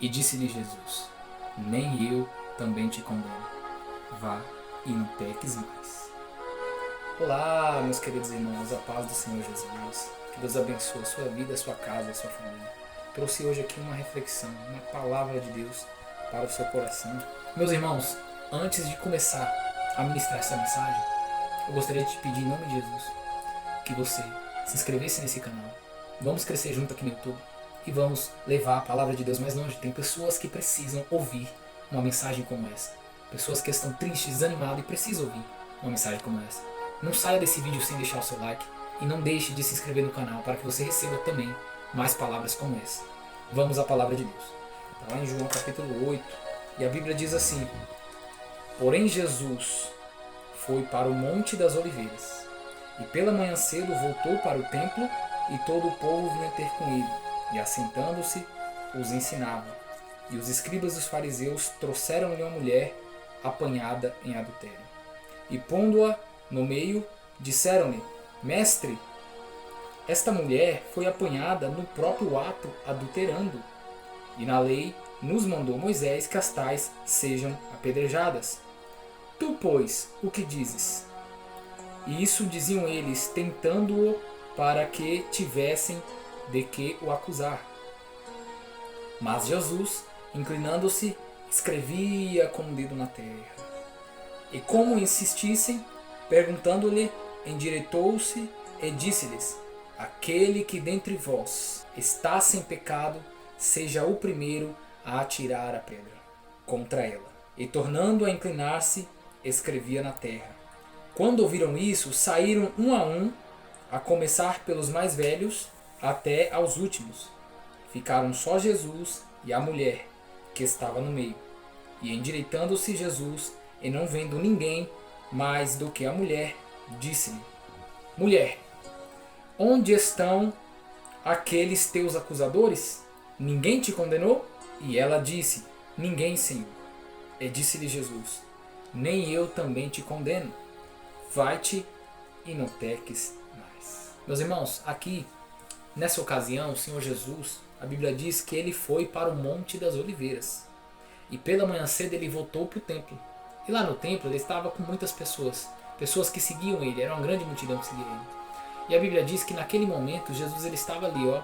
E disse-lhe Jesus: nem eu também te condeno. Vá e não peques mais. Olá, meus queridos irmãos, a paz do Senhor Jesus. Que Deus abençoe a sua vida, a sua casa, a sua família. Trouxe hoje aqui uma reflexão, uma palavra de Deus para o seu coração. Meus irmãos, antes de começar a ministrar essa mensagem, eu gostaria de te pedir em nome de Jesus que você se inscrevesse nesse canal. Vamos crescer junto aqui no YouTube e vamos levar a palavra de Deus mais longe. Tem pessoas que precisam ouvir uma mensagem como essa. Pessoas que estão tristes, desanimadas e precisam ouvir uma mensagem como essa. Não saia desse vídeo sem deixar o seu like e não deixe de se inscrever no canal para que você receba também mais palavras como essa. Vamos à palavra de Deus. Está lá em João capítulo 8 e a Bíblia diz assim: porém Jesus foi para o Monte das Oliveiras e pela manhã cedo voltou para o templo e todo o povo vinha ter com ele e assentando-se os ensinava. E os escribas dos fariseus trouxeram-lhe uma mulher apanhada em adultério. E pondo-a no meio, disseram-lhe: mestre, esta mulher foi apanhada no próprio ato adulterando. E na lei nos mandou Moisés que as tais sejam apedrejadas. Tu, pois, o que dizes? E isso diziam eles, tentando-o para que tivessem de que o acusar. Mas Jesus, inclinando-se, escrevia com o dedo na terra. E como insistissem, perguntando-lhe, endireitou-se e disse-lhes: aquele que dentre vós está sem pecado, seja o primeiro a atirar a pedra contra ela. E tornando a inclinar-se, escrevia na terra. Quando ouviram isso, saíram um, a começar pelos mais velhos até aos últimos. Ficaram só Jesus e a mulher, que estava no meio. E endireitando-se Jesus, e não vendo ninguém mais do que a mulher, disse-lhe: mulher, onde estão aqueles teus acusadores? Ninguém te condenou? E ela disse: ninguém, Senhor. E disse-lhe Jesus: nem eu também te condeno. Vai-te e não peques mais. Meus irmãos, aqui, nessa ocasião, o Senhor Jesus, a Bíblia diz que ele foi para o Monte das Oliveiras. E pela manhã cedo ele voltou para o templo. E lá no templo ele estava com muitas pessoas. Pessoas que seguiam ele, era uma grande multidão que seguia ele. E a Bíblia diz que naquele momento Jesus ele estava ali,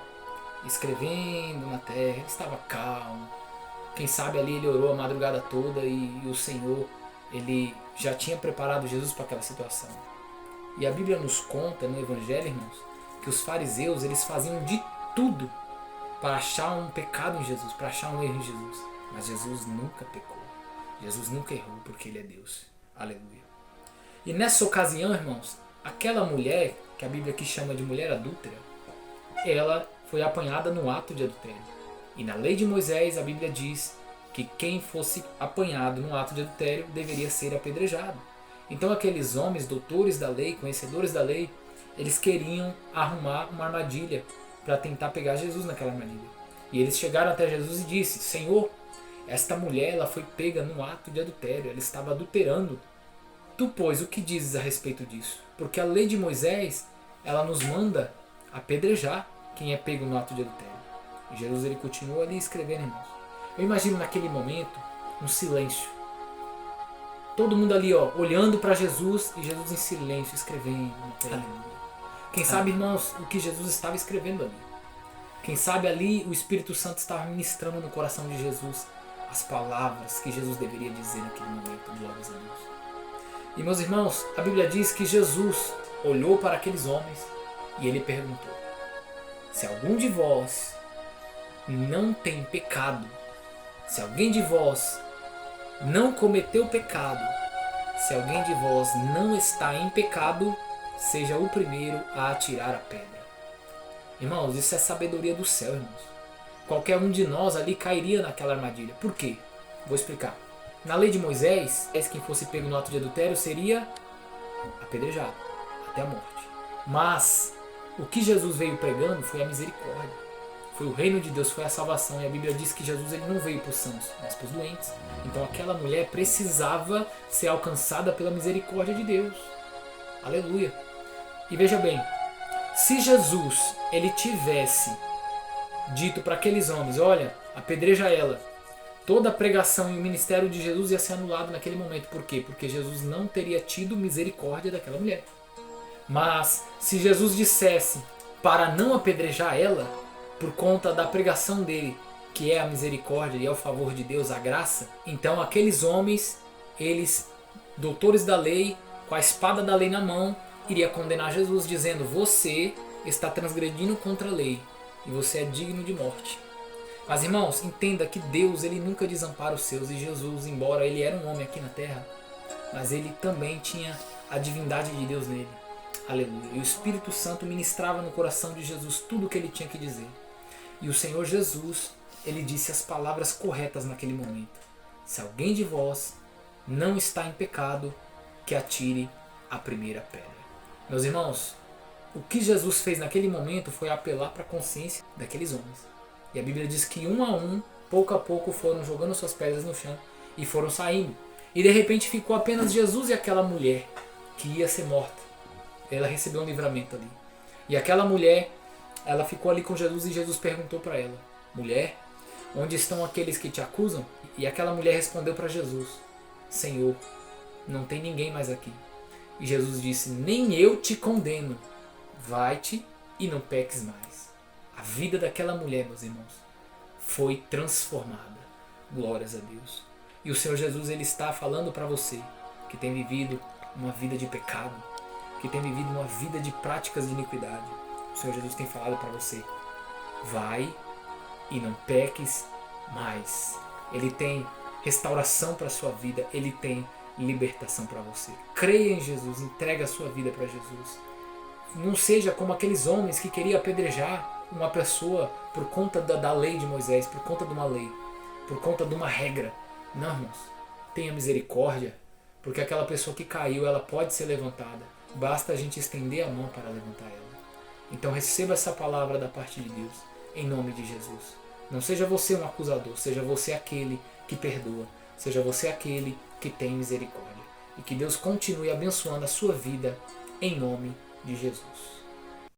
escrevendo na terra, ele estava calmo. Quem sabe ali ele orou a madrugada toda e o Senhor, ele já tinha preparado Jesus para aquela situação. E a Bíblia nos conta no Evangelho, irmãos, que os fariseus eles faziam de tudo para achar um pecado em Jesus, para achar um erro em Jesus. Mas Jesus nunca pecou. Jesus nunca errou porque ele é Deus. Aleluia. E nessa ocasião, irmãos, aquela mulher, que a Bíblia aqui chama de mulher adúltera, ela foi apanhada no ato de adultério. E na lei de Moisés, a Bíblia diz que quem fosse apanhado no ato de adultério deveria ser apedrejado. Então aqueles homens, doutores da lei, conhecedores da lei, eles queriam arrumar uma armadilha para tentar pegar Jesus naquela armadilha. E eles chegaram até Jesus e disse: Senhor, esta mulher ela foi pega no ato de adultério, ela estava adulterando. Tu, pois, o que dizes a respeito disso? Porque a lei de Moisés, ela nos manda apedrejar quem é pego no ato de adultério. E Jesus ele continua ali escrevendo, irmãos. Eu imagino naquele momento um silêncio. Todo mundo ali olhando para Jesus e Jesus em silêncio escrevendo na terra. Quem sabe, irmãos, o que Jesus estava escrevendo ali. Quem sabe ali o Espírito Santo estava ministrando no coração de Jesus as palavras que Jesus deveria dizer naquele momento. Glórias a Deus. E meus irmãos, a Bíblia diz que Jesus olhou para aqueles homens e ele perguntou: se algum de vós não tem pecado, se alguém de vós não cometeu pecado, se alguém de vós não está em pecado, seja o primeiro a atirar a pedra. Irmãos, isso é sabedoria do céu, irmãos. Qualquer um de nós ali cairia naquela armadilha. Por quê? Vou explicar. Na lei de Moisés, quem fosse pego no ato de adultério seria apedrejado até a morte. Mas o que Jesus veio pregando foi a misericórdia. Foi o reino de Deus, foi a salvação. E a Bíblia diz que Jesus ele não veio para os sãos, mas para os doentes. Então aquela mulher precisava ser alcançada pela misericórdia de Deus. Aleluia. E veja bem, se Jesus ele tivesse dito para aqueles homens: olha, apedreja ela. Toda a pregação e o ministério de Jesus ia ser anulado naquele momento. Por quê? Porque Jesus não teria tido misericórdia daquela mulher. Mas se Jesus dissesse para não apedrejar ela, por conta da pregação dele, que é a misericórdia e é o favor de Deus, a graça, então aqueles homens, eles, doutores da lei, com a espada da lei na mão, iria condenar Jesus, dizendo: você está transgredindo contra a lei e você é digno de morte. Mas irmãos, entenda que Deus, ele nunca desampara os seus, e Jesus, embora ele era um homem aqui na terra, mas ele também tinha a divindade de Deus nele. Aleluia. E o Espírito Santo ministrava no coração de Jesus tudo o que ele tinha que dizer. E o Senhor Jesus, ele disse as palavras corretas naquele momento: se alguém de vós não está em pecado, que atire a primeira pedra. Meus irmãos, o que Jesus fez naquele momento foi apelar para a consciência daqueles homens. E a Bíblia diz que um a um, pouco a pouco, foram jogando suas pedras no chão e foram saindo. E de repente ficou apenas Jesus e aquela mulher que ia ser morta. Ela recebeu um livramento ali. E aquela mulher, ela ficou ali com Jesus e Jesus perguntou para ela: mulher, onde estão aqueles que te acusam? E aquela mulher respondeu para Jesus: Senhor, não tem ninguém mais aqui. E Jesus disse: nem eu te condeno. Vai-te e não peques mais. A vida daquela mulher, meus irmãos, foi transformada. Glórias a Deus. E o Senhor Jesus, ele está falando para você que tem vivido uma vida de pecado, que tem vivido uma vida de práticas de iniquidade. O Senhor Jesus tem falado para você: vai e não peques mais. Ele tem restauração para a sua vida, ele tem libertação para você. Creia em Jesus, entrega a sua vida para Jesus. Não seja como aqueles homens que queriam apedrejar uma pessoa por conta da lei de Moisés, por conta de uma lei, por conta de uma regra. Não, irmãos, tenha misericórdia, porque aquela pessoa que caiu, ela pode ser levantada. Basta a gente estender a mão para levantar ela. Então receba essa palavra da parte de Deus, em nome de Jesus. Não seja você um acusador, seja você aquele que perdoa, seja você aquele que tem misericórdia. E que Deus continue abençoando a sua vida, em nome de Jesus.